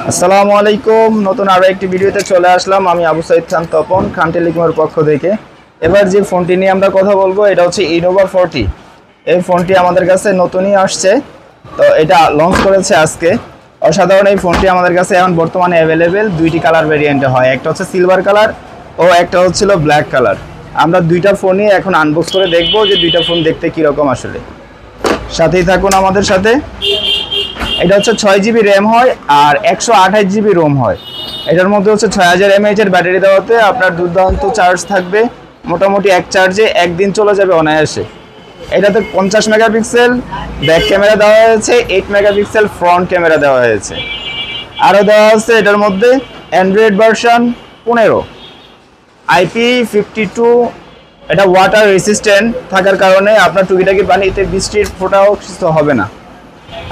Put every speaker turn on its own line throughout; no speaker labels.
আসসালামু আলাইকুম। নতুন আরো একটি ভিডিওতে চলে আসলাম। আমি আবু সাইদ খান তপন, খান টেলিকমের পক্ষ থেকে। এবার যে ফোনটি নিয়ে আমরা কথা বলবো এটা হচ্ছে ইনোভা 40। এই ফোনটি আমাদের কাছে নতুনই আসছে, তো এটা লঞ্চ করেছে আজকে। অসাধারণ এই ফোনটি আমাদের কাছে এখন বর্তমানে অ্যাভেলেবেল। দুইটি কালার ভেরিয়েন্টে হয়, একটা হচ্ছে সিলভার কালার ও একটা হচ্ছিল ব্ল্যাক কালার। আমরা দুইটা ফোনই এখন আনবক্স করে দেখবো যে দুইটা ফোন দেখতে কীরকম আসলে। সাথেই থাকুন আমাদের সাথে। এটা হচ্ছে 6GB র্যাম হয় আর 128GB রোম হয়। এটার মধ্যে হচ্ছে 6000 mAh এর ব্যাটারি দেওয়াতে আপনার দুর্দান্ত চার্জ থাকবে। মোটামুটি এক চার্জে একদিন চলে যাবে অনায়াসে। এটাতে 50 মেগাপিক্সেল ব্যাক ক্যামেরা দেওয়া হয়েছে, 8 মেগাপিক্সেল ফ্রন্ট ক্যামেরা দেওয়া হয়েছে। আরও দেওয়া আছে এটার মধ্যে অ্যান্ড্রয়েড ভার্সন 15 IP52। এটা ওয়াটার রেসিস্ট্যান্ট থাকার কারণে আপনার টুকিটাকি পানিতে বৃষ্টির ফোঁটাও কিছু হবে না।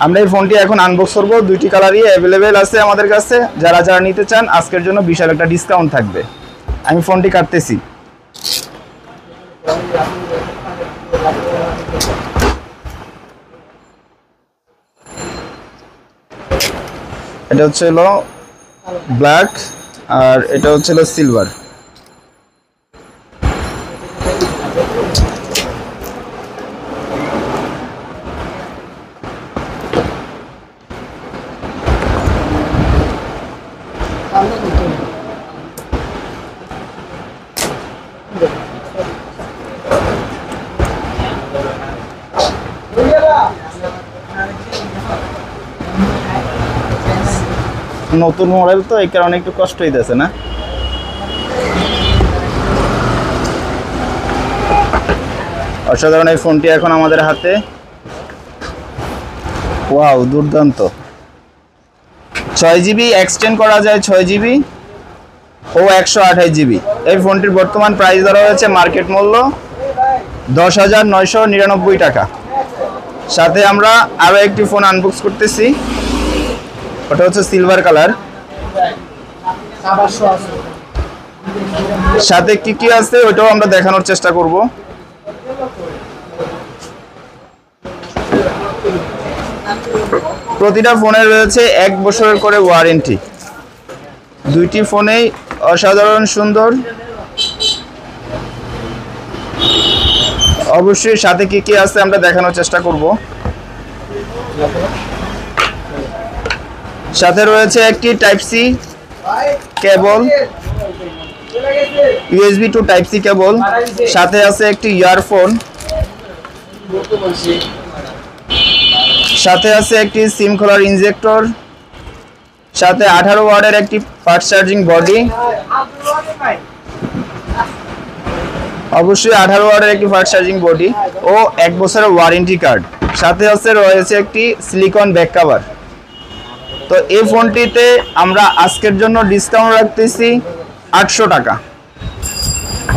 আমরা এই ফোনটি এখন আনবক্স করবো। দুইটি কালারই অ্যাভেলেবেল আছে আমাদের কাছে। যারা যারা নিতে চান আজকের জন্য বিশাল একটা ডিসকাউন্ট থাকবে। আমি ফোনটি কাটতেছি। এটা হচ্ছে হলো ব্ল্যাক আর এটা হচ্ছে হলো সিলভার। নতুন মডেল তো এই কারণে একটু কষ্ট হইতেছে না। অসাধারণ এই ফোনটি এখন আমাদের হাতে। ওয়াও, দুর্দান্ত। 6GB এক্সটেন্ড করা যায়, 6GB ও 128GB। এই ফোনটির বর্তমান প্রাইস ধরা হয়েছে মার্কেট মূল্য 10,999 টাকা। সাথে আমরা আরও একটি ফোন আনবক্স করতেছি, ওটা হচ্ছে সিলভার কালার। সাথে কি কি আছে ওইটাও আমরা দেখানোর চেষ্টা করব। প্রতিটা ফোনে রয়েছে 1 বছরের করে ওয়ারেন্টি। দুইটি ফোনেই অসাধারণ সুন্দর। অবশ্যই সাথে কি কি আছে আমরা দেখানোর চেষ্টা করব। সাথে রয়েছে একটি type C cable, USB to type C cable. সাথে আছে একটি ইয়ারফোন। সাথে আছে একটি সিম খোলার ইনজেক্টর। সাথে 18 ওয়াটের একটি ফাস্ট চার্জিং বডি। অবশ্যই 18 ওয়াটের একটি ফাস্ট চার্জিং বডি ও 1 বছরের ওয়ারেন্টি কার্ড। সাথে রয়েছে একটি সিলিকন ব্যাক কভার। তো এই ফোনটিতে আমরা আজকের জন্য ডিসকাউন্ট রাখতেছি 800 টাকা।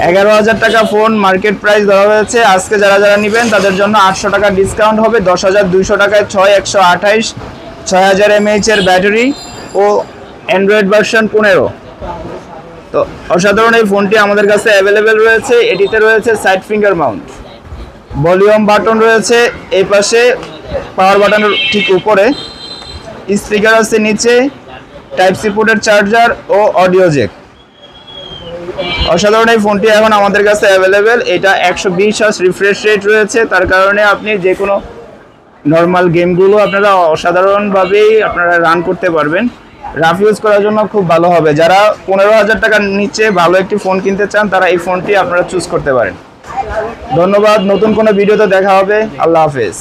11,000 টাকা ফোন মার্কেট প্রাইস ধরা হয়েছে। আজকে যারা যারা নেবেন তাদের জন্য 800 টাকা ডিসকাউন্ট হবে। 10,200 টাকায় 128 6000 mAh এর ব্যাটারি ও অ্যান্ড্রয়েড ভার্সন 15। তো অসাধারণ এই ফোনটি আমাদের কাছে অ্যাভেলেবেল রয়েছে। এটিতে রয়েছে side finger Mount, volume button রয়েছে এই পাশে, পাওয়ার বাটনের ঠিক উপরে স্পিকার আছে নিচে, টাইপ সি পোর্টের চার্জার ও অডিও জ্যাক। অসাধারণ এই ফোনটি এখন আমাদের কাছে অ্যাভেলেবেল। এটা 120 হার্জ রিফ্রেশ রেট রয়েছে, তার কারণে আপনি যে কোনো নর্মাল গেমগুলো আপনারা অসাধারণভাবেই আপনারা রান করতে পারবেন। রাফ ইউজ করার জন্য খুব ভালো হবে। যারা 15,000 টাকার নিচে ভালো একটি ফোন কিনতে চান তারা এই ফোনটি আপনারা চুজ করতে পারেন। ধন্যবাদ। নতুন কোনো ভিডিওতে দেখা হবে। আল্লাহ হাফেজ।